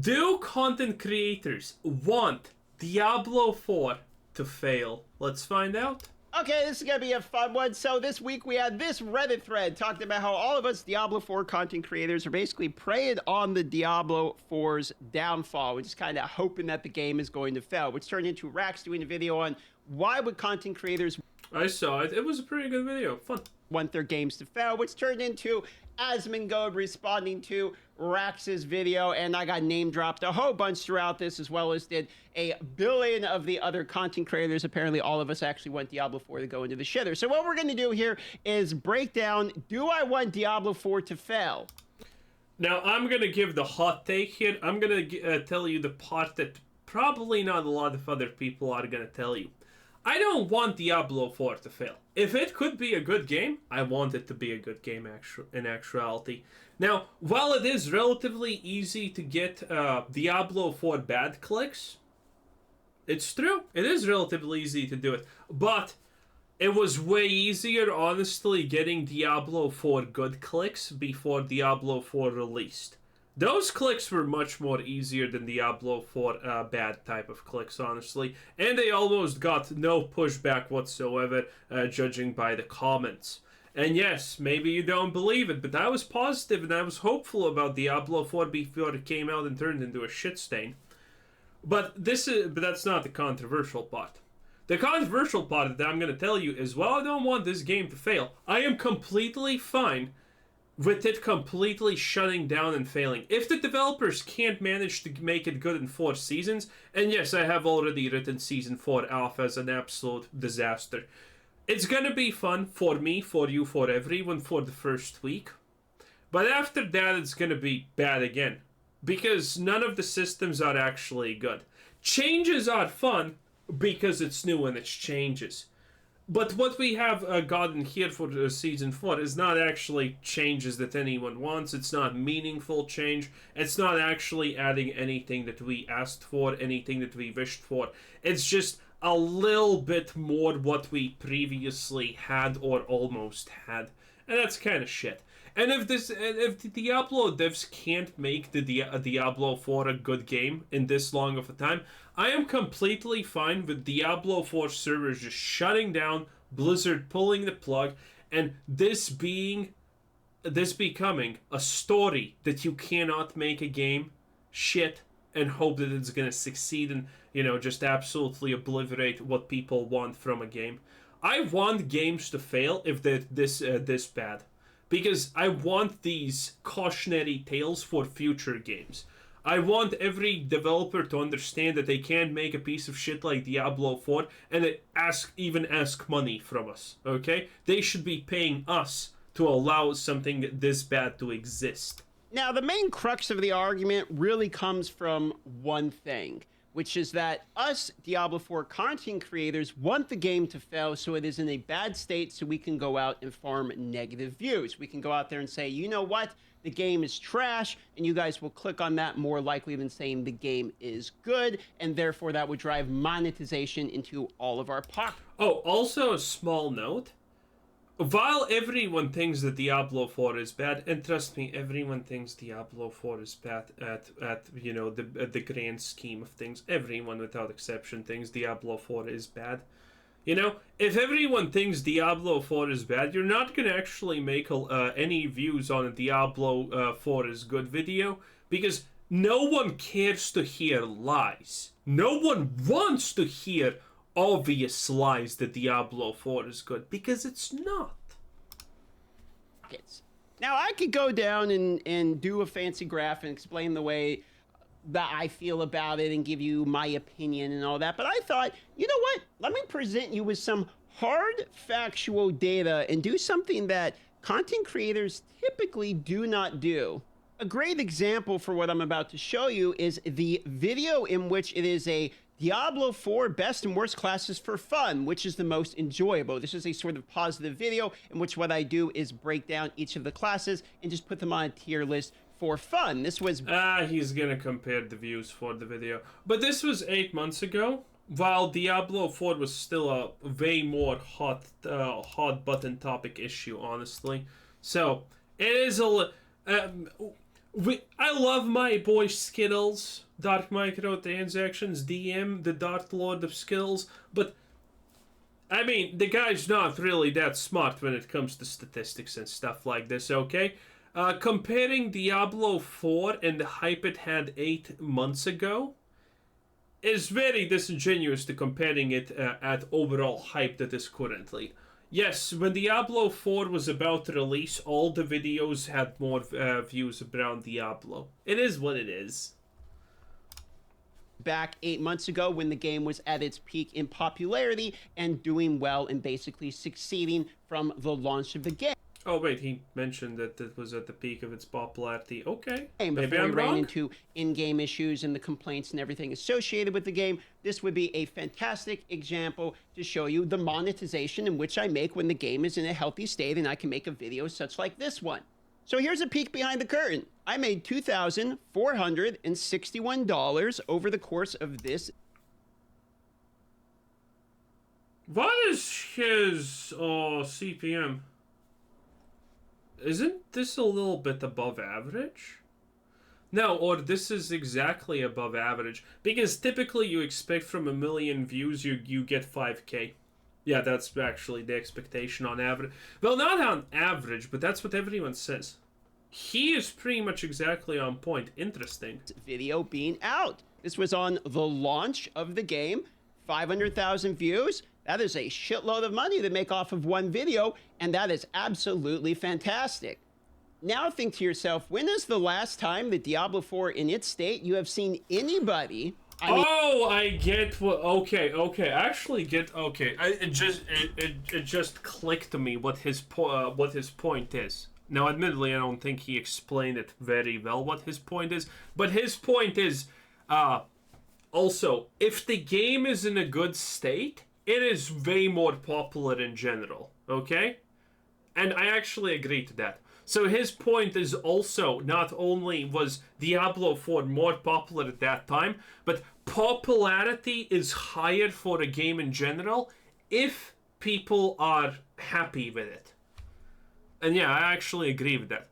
Do content creators want Diablo 4 to fail? Let's find out. Okay, this is going to be a fun one. So this week we had this Reddit thread talking about how all of us Diablo 4 content creators are basically preying on the Diablo 4's downfall. We're just kind of hoping that the game is going to fail, which turned into Rax doing a video on why would content creators... I saw it. It was a pretty good video. Fun. ...want their games to fail, which turned into Asmongold responding to Rax's video, and I got name dropped a whole bunch throughout this, as well as did a billion of the other content creators. Apparently all of us actually want Diablo 4 to go into the shitter. So what we're going to do here is break down, do I want Diablo 4 to fail? Now I'm going to give the hot take here. I'm going to tell you the part that probably not a lot of other people are going to tell you. I don't want Diablo 4 to fail. If it could be a good game, I want it to be a good game in actuality. Now, while it is relatively easy to get Diablo 4 bad clicks, it's true. It is relatively easy to do it. But it was way easier, honestly, getting Diablo 4 good clicks before Diablo 4 released. Those clicks were much more easier than Diablo 4 bad type of clicks, honestly. And they almost got no pushback whatsoever, judging by the comments. And yes, maybe you don't believe it, but I was positive and I was hopeful about Diablo 4 before it came out and turned into a shit stain. But that's not the controversial part. The controversial part that I'm going to tell you is, while I don't want this game to fail, I am completely fine with it completely shutting down and failing. If the developers can't manage to make it good in 4 seasons, and yes, I have already written Season 4 off as an absolute disaster, it's gonna be fun for me, for you, for everyone for the first week. But after that, it's gonna be bad again. Because none of the systems are actually good. Changes are fun because it's new and it's changes. But what we have gotten here for Season 4 is not actually changes that anyone wants. It's not meaningful change. It's not actually adding anything that we asked for, anything that we wished for. It's just a little bit more what we previously had or almost had. And that's kind of shit. And if the Diablo devs can't make the Diablo 4 a good game in this long of a time, I am completely fine with Diablo 4 servers just shutting down, Blizzard pulling the plug, and this becoming a story that you cannot make a game shit and hope that it's gonna succeed and, just absolutely obliterate what people want from a game. I want games to fail if they're this bad. Because I want these cautionary tales for future games. I want every developer to understand that they can't make a piece of shit like Diablo 4 and even ask money from us, okay? They should be paying us to allow something this bad to exist. Now, the main crux of the argument really comes from one thing, which is that us Diablo 4 content creators want the game to fail so it is in a bad state so we can go out and farm negative views. We can go out there and say, you know what, the game is trash, and you guys will click on that more likely than saying the game is good, and therefore that would drive monetization into all of our pockets. Oh, also a small note. While everyone thinks that Diablo 4 is bad, and trust me, everyone thinks Diablo 4 is bad at the grand scheme of things. Everyone, without exception, thinks Diablo 4 is bad. If everyone thinks Diablo 4 is bad, you're not going to actually make any views on a Diablo 4 is good video, because no one cares to hear lies. No one wants to hear obvious lies that Diablo 4 is good, because it's not. Now, I could go down and do a fancy graph and explain the way that I feel about it and give you my opinion and all that, but I thought, you know what? Let me present you with some hard factual data and do something that content creators typically do not do. A great example for what I'm about to show you is the video in which it is a Diablo 4 best and worst classes for fun, which is the most enjoyable. This is a sort of positive video in which what I do is break down each of the classes and just put them on a tier list for fun. This was... he's gonna compare the views for the video. But this was 8 months ago, while Diablo 4 was still a way more hot button topic issue, honestly. So, it is I love my boy Skittles, Dark Microtransactions, DM, the Dark Lord of Skills, but I mean, the guy's not really that smart when it comes to statistics and stuff like this, okay? Comparing Diablo 4 and the hype it had 8 months ago is very disingenuous to comparing it at overall hype that is currently. Yes, when Diablo 4 was about to release, all the videos had more views around Diablo. It is what it is. Back 8 months ago when the game was at its peak in popularity and doing well and basically succeeding from the launch of the game. Oh wait, he mentioned that it was at the peak of its popularity. Okay, maybe Before we I'm ran wrong. into in-game issues and the complaints and everything associated with the game, this would be a fantastic example to show you the monetization in which I make when the game is in a healthy state and I can make a video such like this one. So here's a peek behind the curtain. I made $2,461 over the course of this. What is his CPM? Isn't this a little bit above average? No, or this is exactly above average. Because typically you expect from 1 million views you get 5k. Yeah, that's actually the expectation on average. Well, not on average, but that's what everyone says. He is pretty much exactly on point. Interesting. Video being out. This was on the launch of the game. 500,000 views. That is a shitload of money to make off of one video, and that is absolutely fantastic. Now think to yourself, when is the last time that Diablo 4 in its state you have seen anybody... I get what... Okay. I actually get... Okay, it just clicked to me what his point is. Now, admittedly, I don't think he explained it very well what his point is, but his point is, also, if the game is in a good state, it is way more popular in general, okay? And I actually agree to that. So his point is also, not only was Diablo 4 more popular at that time, but popularity is higher for a game in general if people are happy with it. And yeah, I actually agree with that.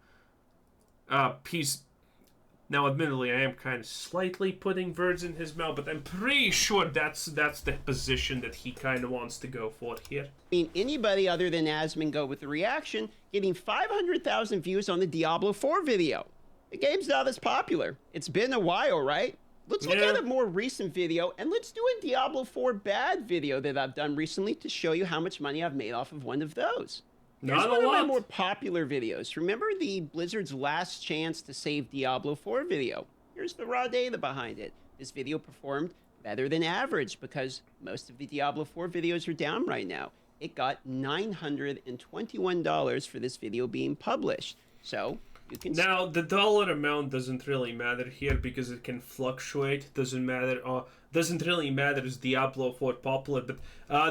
Now, admittedly, I am kind of slightly putting words in his mouth, but I'm pretty sure that's the position that he kind of wants to go for here. Anybody other than Asmongo with the reaction getting 500,000 views on the Diablo 4 video. The game's not as popular. It's been a while, right? Let's look at a more recent video, and let's do a Diablo 4 bad video that I've done recently to show you how much money I've made off of one of those. Here's one of my more popular videos. Remember the Blizzard's last chance to save Diablo 4 video? Here's the raw data behind it. This video performed better than average because most of the Diablo 4 videos are down right now. It got $921 for this video being published. So you can... Now, the dollar amount doesn't really matter here because it can fluctuate. Doesn't really matter is Diablo 4 popular, but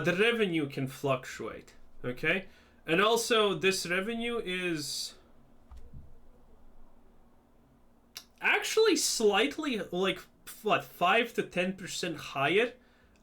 the revenue can fluctuate, okay? And also, this revenue is actually slightly, like, what, 5 to 10% higher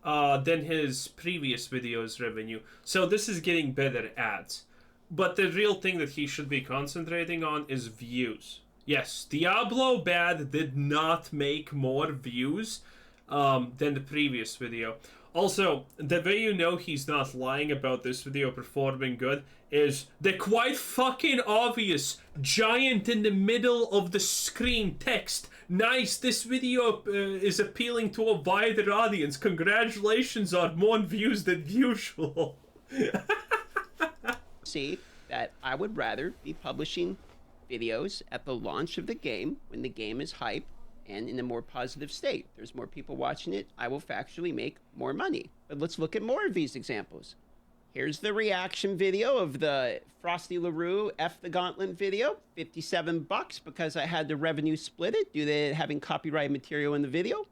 than his previous video's revenue. So this is getting better ads. But the real thing that he should be concentrating on is views. Yes, Diablo Bad did not make more views than the previous video. Also, the way you know he's not lying about this video performing good is the quite fucking obvious giant in the middle of the screen text. Nice, this video is appealing to a wider audience. Congratulations on more views than usual. See that I would rather be publishing videos at the launch of the game when the game is hype and in a more positive state. There's more people watching it, I will factually make more money. But let's look at more of these examples. Here's the reaction video of the Frosty LaRue F the Gauntlet video, $57 because I had the revenue split it due to having copyright material in the video.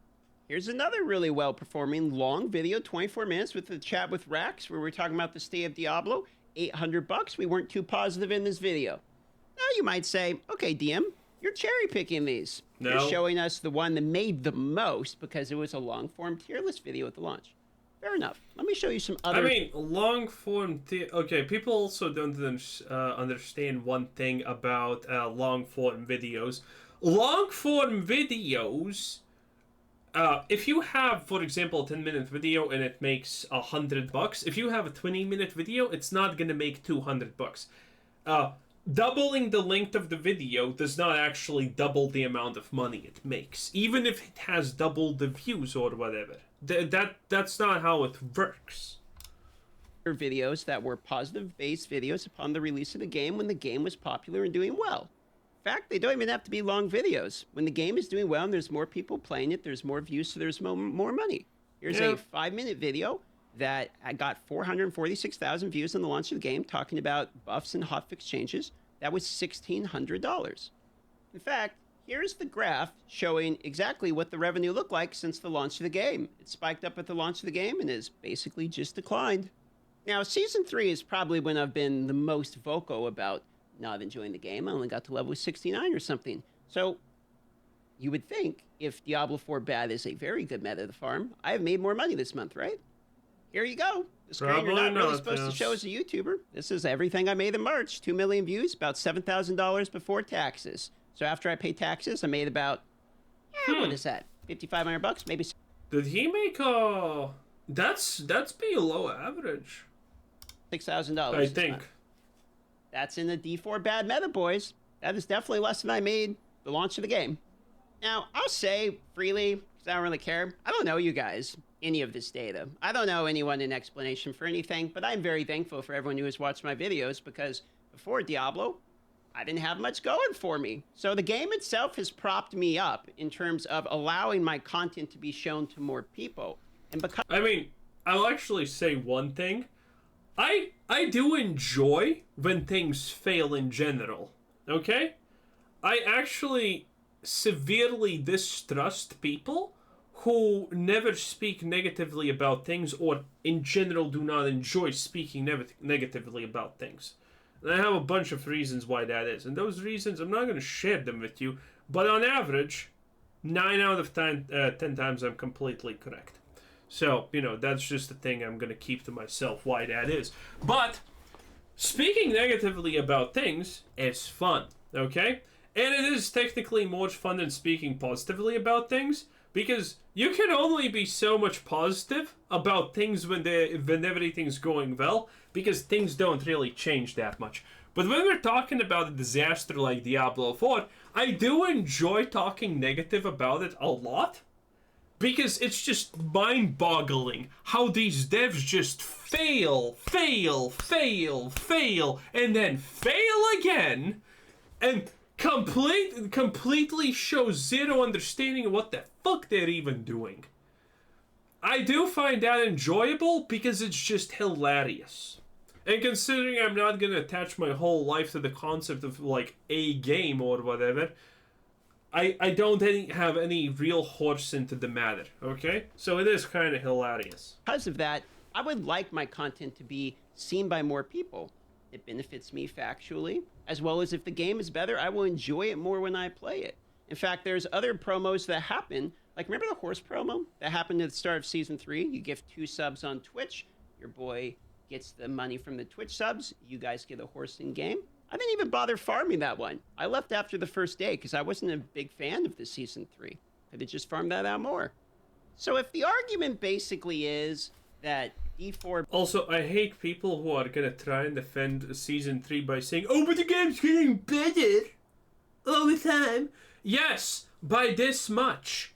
Here's another really well-performing long video, 24 minutes with the chat with Rax, where we're talking about the state of Diablo, $800. We weren't too positive in this video. Now you might say, okay, DM, you're cherry picking these. No. You're showing us the one that made the most because it was a long form tier list video at the launch. Fair enough. Let me show you some other... I mean, long form... Okay, people also don't understand one thing about long form videos. long form videos, if you have, for example, a 10-minute video and it makes $100, if you have a 20-minute video, it's not gonna make $200. Doubling the length of the video does not actually double the amount of money it makes, even if it has double the views or whatever. That's not how it works. Videos that were positive-based videos upon the release of the game when the game was popular and doing well. In fact, they don't even have to be long videos. When the game is doing well and there's more people playing it, there's more views, so there's more money. Here's a 5-minute video that I got 446,000 views on the launch of the game, talking about buffs and hotfix changes. That was $1,600. In fact, here's the graph showing exactly what the revenue looked like since the launch of the game. It spiked up at the launch of the game and has basically just declined. Now, Season 3 is probably when I've been the most vocal about not enjoying the game. I only got to level 69 or something. So you would think if Diablo 4 Bad is a very good meta of the farm, I have made more money this month, right? Here you go. The screen you're not really supposed to show as a YouTuber. This is everything I made in March. 2 million views, about $7,000 before taxes. So after I paid taxes, I made about, what is that? $5,500, maybe. Did he make a... That's below average. $6,000. I think. That's in the D4 Bad meta, boys. That is definitely less than I made the launch of the game. Now, I'll say freely, because I don't really care, I don't know you guys, any of this data. I don't know anyone in explanation for anything, but I'm very thankful for everyone who has watched my videos, because before Diablo, I didn't have much going for me. So the game itself has propped me up in terms of allowing my content to be shown to more people. And because I mean, I'll actually say one thing. I do enjoy when things fail in general, okay? I actually severely distrust people who never speak negatively about things or in general do not enjoy speaking negatively about things. And I have a bunch of reasons why that is. And those reasons, I'm not going to share them with you, but on average, 9 out of 10 times I'm completely correct. So, that's just the thing I'm going to keep to myself why that is. But speaking negatively about things is fun, okay? And it is technically more fun than speaking positively about things, because you can only be so much positive about things when everything's going well, because things don't really change that much. But when we're talking about a disaster like Diablo 4, I do enjoy talking negative about it a lot, because it's just mind-boggling how these devs just fail, and then fail again, and completely show zero understanding of what the fuck they're even doing. I do find that enjoyable because it's just hilarious. And considering I'm not gonna attach my whole life to the concept of, like, a game or whatever, I don't have any real horse into the matter, okay? So it is kind of hilarious. Because of that, I would like my content to be seen by more people. It benefits me factually, as well as if the game is better, I will enjoy it more when I play it. In fact, there's other promos that happen, like remember the horse promo that happened at the start of Season 3? You give 2 subs on Twitch, your boy gets the money from the Twitch subs, you guys get a horse in-game. I didn't even bother farming that one. I left after the first day because I wasn't a big fan of the Season 3. Could have just farmed that out more. So if the argument basically is that D4... Also, I hate people who are gonna try and defend Season 3 by saying, oh, but the game's getting better all the time. Yes, by this much.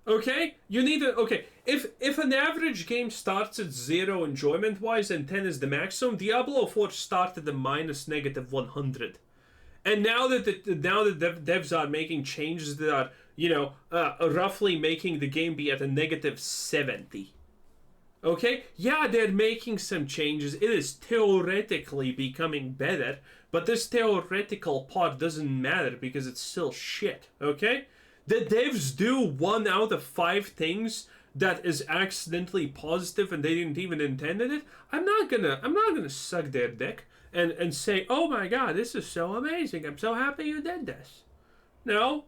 Okay? You need to... Okay, if an average game starts at 0 enjoyment-wise and 10 is the maximum, Diablo 4 started at minus negative 100. And now that devs are making changes that are, roughly making the game be at a negative 70. Okay? Yeah, they're making some changes. It is theoretically becoming better, but this theoretical part doesn't matter because it's still shit. Okay? The devs do 1 out of 5 things that is accidentally positive and they didn't even intend it. I'm not gonna suck their dick and say, oh my god, this is so amazing. I'm so happy you did this. No.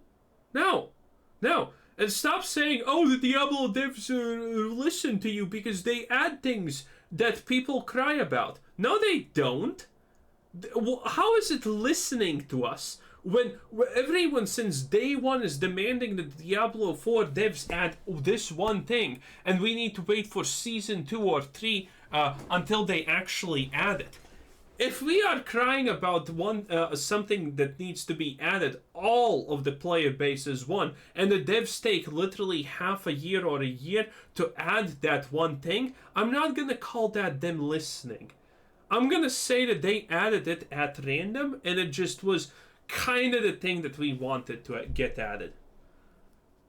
And stop saying, oh, the Diablo devs listen to you because they add things that people cry about. No, they don't. How is it listening to us when everyone since day one is demanding that Diablo 4 devs add this one thing, and we need to wait for season 2 or 3 until they actually add it. If we are crying about something that needs to be added, all of the player base is one, and the devs take literally half a year or a year to add that one thing, I'm not gonna call that them listening. I'm gonna say that they added it at random, and it just was kind of the thing that we wanted to get added.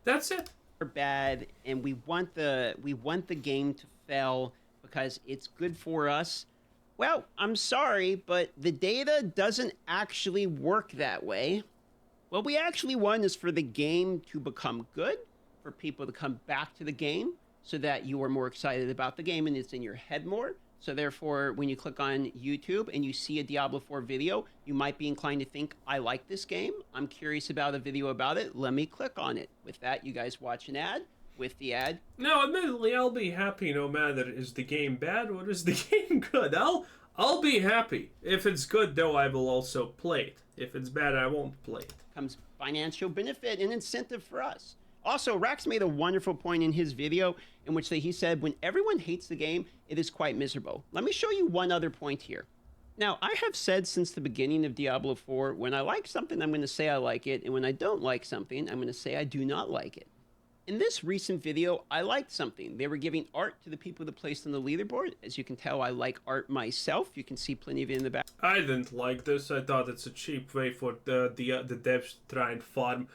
That's it. Bad, and we want the game to fail because it's good for us. Well, I'm sorry, but the data doesn't actually work that way. What we actually want is for the game to become good, for people to come back to the game so that you are more excited about the game and it's in your head more. So therefore, when you click on YouTube and you see a Diablo 4 video, you might be inclined to think, I like this game. I'm curious about a video about it. Let me click on it. With that, you guys watch an ad. With the ad. No, admittedly, I'll be happy no matter is the game bad or is the game good. I'll be happy. If it's good, though, I will also play it. If it's bad, I won't play it. Comes financial benefit and incentive for us. Also, Rax made a wonderful point in his video in which he said, when everyone hates the game, it is quite miserable. Let me show you one other point here. Now, I have said since the beginning of Diablo 4, when I like something, I'm going to say I like it, and when I don't like something, I'm going to say I do not like it. In this recent video, I liked something. They were giving art to the people that placed on the leaderboard. As you can tell, I like art myself. You can see plenty of it in the back. I didn't like this. I thought it's a cheap way for the devs to try and farm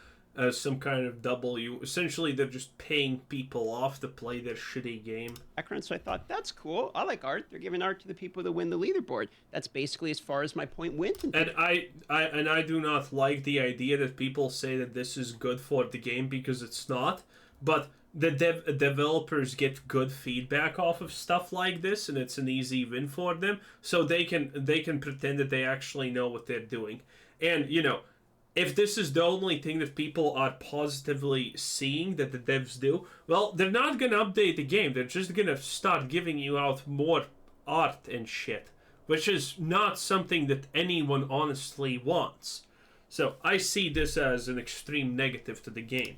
some kind of W. Essentially, they're just paying people off to play their shitty game. Background, so I thought, that's cool. I like art. They're giving art to the people that win the leaderboard. That's basically as far as my point went. And I do not like the idea that people say that this is good for the game because it's not. But the developers get good feedback off of stuff like this, and it's an easy win for them. So they can pretend that they actually know what they're doing. And you know, if this is the only thing that people are positively seeing that the devs do, well, they're not gonna update the game. They're just gonna start giving you out more art and shit, which is not something that anyone honestly wants. So I see this as an extreme negative to the game.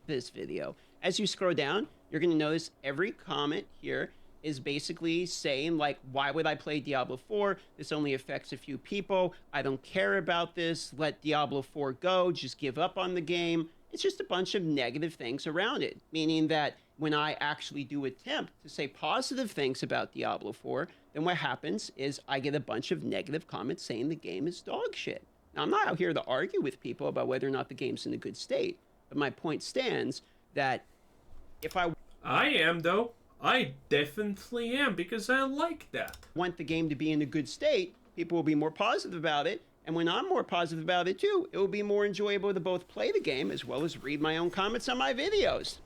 This video. As you scroll down, you're going to notice every comment here is basically saying, like, why would I play Diablo 4? This only affects a few people. I don't care about this. Let Diablo 4 go. Just give up on the game. It's just a bunch of negative things around it, meaning that when I actually do attempt to say positive things about Diablo 4, then what happens is I get a bunch of negative comments saying the game is dog shit. Now, I'm not out here to argue with people about whether or not the game's in a good state. But my point stands that if I am, though. I definitely am, because I like that. Want the game to be in a good state, people will be more positive about it. And when I'm more positive about it too, it will be more enjoyable to both play the game as well as read my own comments on my videos.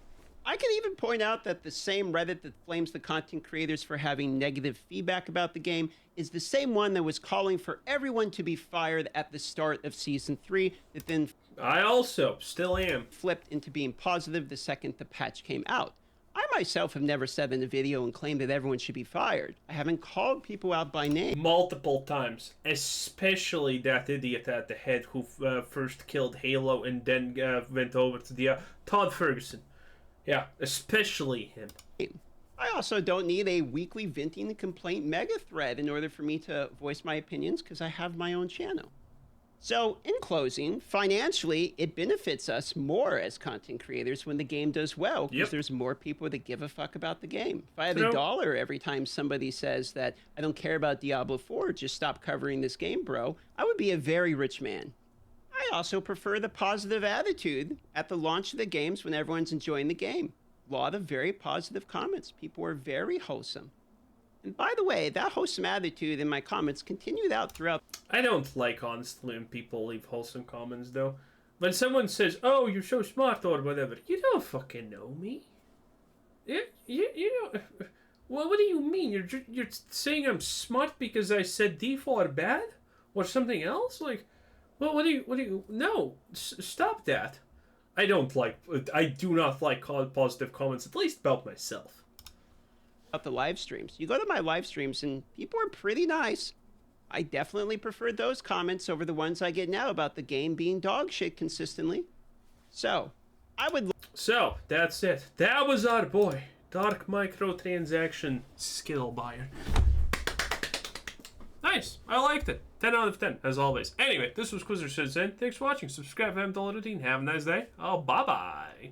I can even point out that the same Reddit that flames the content creators for having negative feedback about the game is the same one that was calling for everyone to be fired at the start of Season 3 that then I also still am. Flipped into being positive the second the patch came out. I myself have never said in a video and claimed that everyone should be fired. I haven't called people out by name. Multiple times, especially that idiot at the head who first killed Halo and then went over to the Todd Ferguson. Yeah, especially him. I also don't need a weekly venting and complaint mega thread in order for me to voice my opinions because I have my own channel. So, in closing, financially, it benefits us more as content creators when the game does well, because there's more people that give a fuck about the game. If I had $1 every time somebody says that I don't care about Diablo 4, just stop covering this game, bro, I would be a very rich man. I also prefer the positive attitude at the launch of the games when everyone's enjoying the game. A lot of very positive comments. People are very wholesome. And by the way, that wholesome attitude in my comments continued out throughout. I don't like, honestly, when people leave wholesome comments, though. When someone says, oh, you're so smart or whatever, you don't fucking know me. You know, what do you mean? You're saying I'm smart because I said D4 bad? Or something else? Like, well, what do you, no, stop that. I do not like positive comments, at least about myself. The live streams. You go to my live streams and people are pretty nice. I definitely prefer those comments over the ones I get now about the game being dog shit consistently. So, I would. So, that's it. That was our boy, Dark Microtransaction Skill Buyer. Nice. I liked it. 10 out of 10, as always. Anyway, this was Quizzer Citizen. Thanks for watching. Subscribe if you haven't already. Have a nice day. Oh, bye-bye.